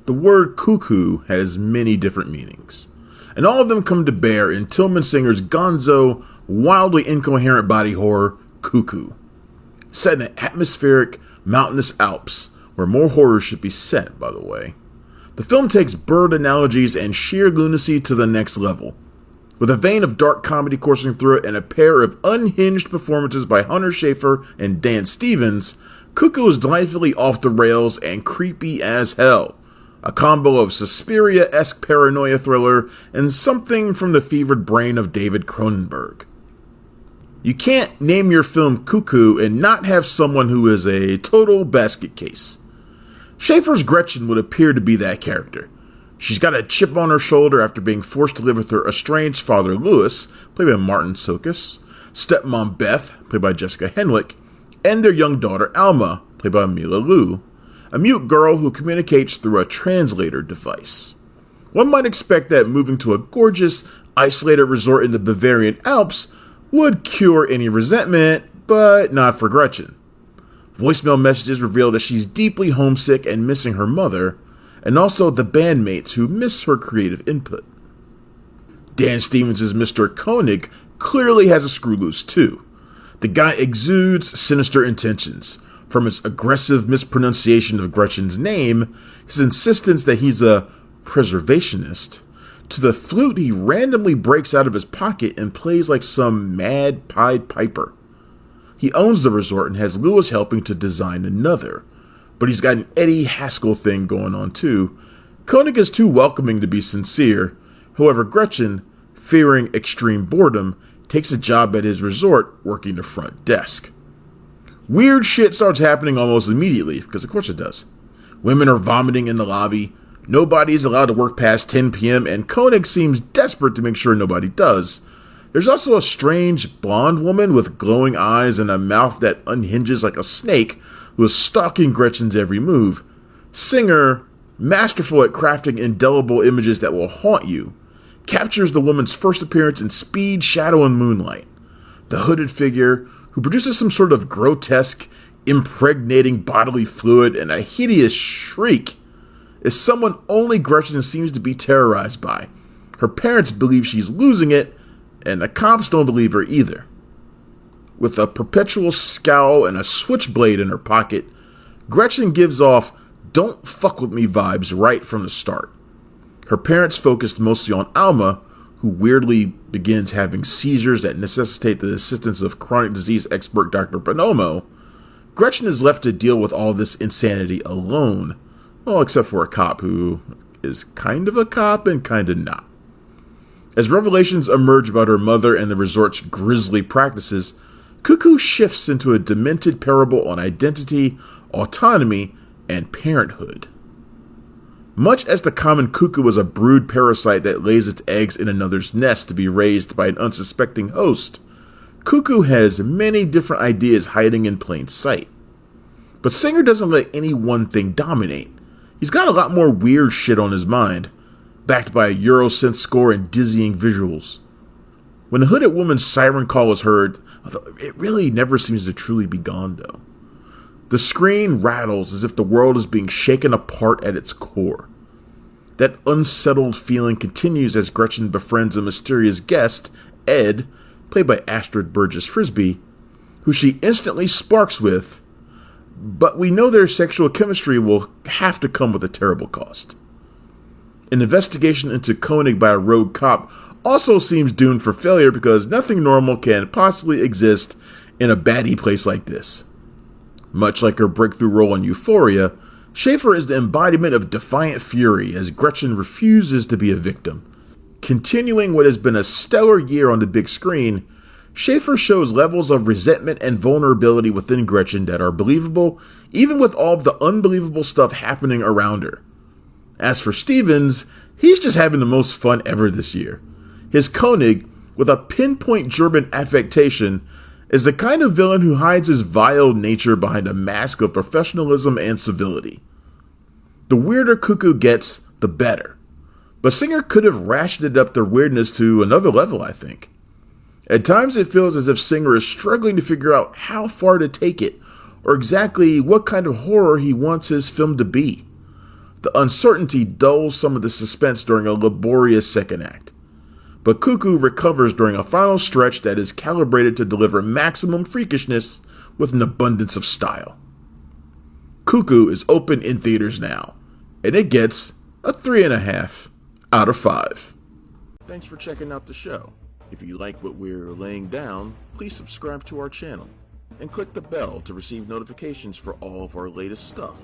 the word cuckoo has many different meanings, and all of them come to bear in Tillman Singer's gonzo, wildly incoherent body horror, Cuckoo, set in the atmospheric, mountainous Alps, where more horror should be set, by the way. The film takes bird analogies and sheer lunacy to the next level, with a vein of dark comedy coursing through it and a pair of unhinged performances by Hunter Schafer and danstevens. Cuckoo is delightfully off the rails and creepy as hell. A combo of Suspiria-esque paranoia thriller and something from the fevered brain of David Cronenberg. You can't name your film Cuckoo and not have someone who is a total basket case. Schafer's Gretchen would appear to be that character. She's got a chip on her shoulder after being forced to live with her estranged father Louis, played by Marton Csokas, stepmom Beth, played by Jessica Henwick, and their young daughter Alma, played by Mila Liu, a mute girl who communicates through a translator device. One might expect that moving to a gorgeous, isolated resort in the Bavarian Alps would cure any resentment, but not for Gretchen. Voicemail messages reveal that she's deeply homesick and missing her mother, and also the bandmates who miss her creative input. danstevens' Mr. König clearly has a screw loose too. The guy exudes sinister intentions, from his aggressive mispronunciation of Gretchen's name, his insistence that he's a preservationist, to the flute he randomly breaks out of his pocket and plays like some mad Pied Piper. He owns the resort and has Louis helping to design another, but he's got an Eddie Haskell thing going on too. König is too welcoming to be sincere. However, Gretchen, fearing extreme boredom, takes a job at his resort working the front desk. Weird shit starts happening almost immediately, because of course it does. Women are vomiting in the lobby, nobody is allowed to work past 10 p.m., and König seems desperate to make sure nobody does. There's also a strange blonde woman with glowing eyes and a mouth that unhinges like a snake who is stalking Gretchen's every move. Singer, masterful at crafting indelible images that will haunt you, captures the woman's first appearance in Speed, Shadow, and Moonlight. The hooded figure, who produces some sort of grotesque, impregnating bodily fluid and a hideous shriek, is someone only Gretchen seems to be terrorized by. Her parents believe she's losing it, and the cops don't believe her either. With a perpetual scowl and a switchblade in her pocket, Gretchen gives off "don't fuck with me" vibes right from the start. Her parents focused mostly on Alma, who weirdly begins having seizures that necessitate the assistance of chronic disease expert Dr. Bonomo. Gretchen is left to deal with all this insanity alone, well, except for a cop who is kind of a cop and kind of not. As revelations emerge about her mother and the resort's grisly practices, Cuckoo shifts into a demented parable on identity, autonomy, and parenthood. Much as the common cuckoo is a brood parasite that lays its eggs in another's nest to be raised by an unsuspecting host, Cuckoo has many different ideas hiding in plain sight. But Singer doesn't let any one thing dominate. He's got a lot more weird shit on his mind, backed by a Eurosynth score and dizzying visuals. When the hooded woman's siren call is heard, although it really never seems to truly be gone though, the screen rattles as if the world is being shaken apart at its core. That unsettled feeling continues as Gretchen befriends a mysterious guest, Ed, played by Astrid Burgess Frisbee, who she instantly sparks with, but we know their sexual chemistry will have to come with a terrible cost. An investigation into König by a rogue cop also seems doomed for failure because nothing normal can possibly exist in a baddie place like this. Much like her breakthrough role in Euphoria, Schafer is the embodiment of defiant fury as Gretchen refuses to be a victim. Continuing what has been a stellar year on the big screen, Schafer shows levels of resentment and vulnerability within Gretchen that are believable, even with all of the unbelievable stuff happening around her. As for Stevens, he's just having the most fun ever this year. His König, with a pinpoint German affectation, is the kind of villain who hides his vile nature behind a mask of professionalism and civility. The weirder Cuckoo gets, the better. But Singer could have ratcheted up their weirdness to another level, I think. At times it feels as if Singer is struggling to figure out how far to take it, or exactly what kind of horror he wants his film to be. The uncertainty dulls some of the suspense during a laborious second act, but Cuckoo recovers during a final stretch that is calibrated to deliver maximum freakishness with an abundance of style. Cuckoo is open in theaters now, and it gets a 3.5 out of 5. Thanks for checking out the show. If you like what we're laying down, please subscribe to our channel and click the bell to receive notifications for all of our latest stuff.